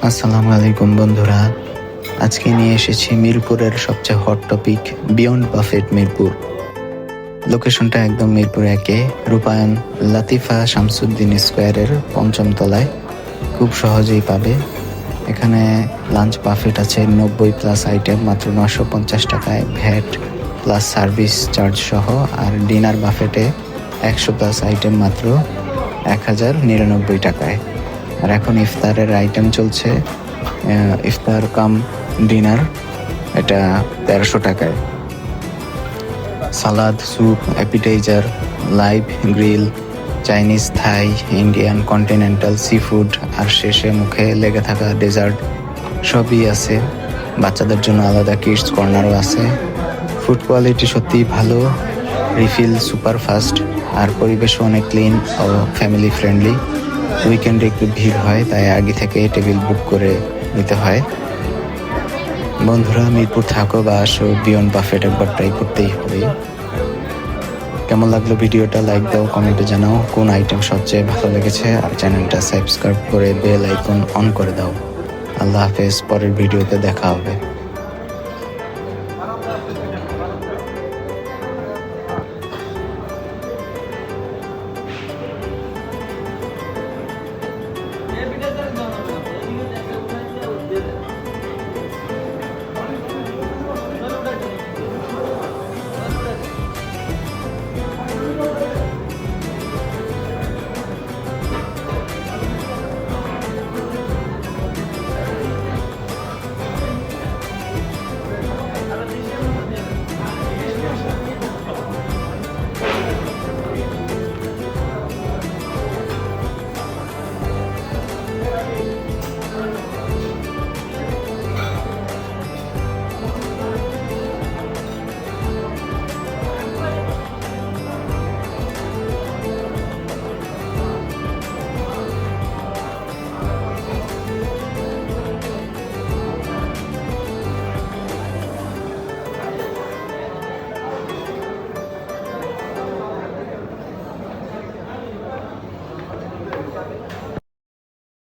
আসসালামু আলাইকুম বন্ধুরা, আজকে নিয়ে এসেছি মিরপুরের সবচেয়ে hot topic beyond buffet Mirpur. লোকেশনটা একদম মিরপুর একে, রূপায়ণ লাতিফা শামসুদ্দিন স্কোয়ারের ৫ম তলায়। খুব সহজেই পাবে। এখানে লাঞ্চ বাফেট আছে ৯০+ আইটেম মাত্র ৯৫০ টাকায়, ভ্যাট প্লাস সার্ভিস চার্জ সহ। আর ডিনার বাফেটে ১০০+ আইটেম মাত্র ১,০৯৯ টাকায়। আর এখন ইফতারের আইটেম চলছে, ইফতার কাম ডিনার, এটা ১৩০০ টাকায়। Salad, soup, appetiser, live grill, Chinese, Thai, Indian, continental, seafood, আর শেষে মুখে লেগে থাকা ডেজার্ট সবই আছে। বাচ্চাদের জন্য আলাদা কিডস কর্নারও আছে। ফুড কোয়ালিটি সত্যিই ভালো, রিফিল সুপার ফাস্ট, আর পরিবেশও অনেক ক্লিন ও ফ্যামিলি ফ্রেন্ডলি। উইকেন্ডে একটু ভিড় হয়, তাই আগে থেকে টেবিল বুক করে নিতে হয়। বন্ধুরা, মিরপুর থাকো বা আসো, বিয়ন্ড বাফেট একবার ট্রাই করতেই হবে। কেমন লাগলো ভিডিওটা? লাইক দাও, কমেন্টে জানাও কোন আইটেম সবচেয়ে ভালো লেগেছে, আর চ্যানেলটা সাবস্ক্রাইব করে বেল আইকন অন করে দাও। আল্লাহ হাফেজ, পরের ভিডিওতে দেখা হবে।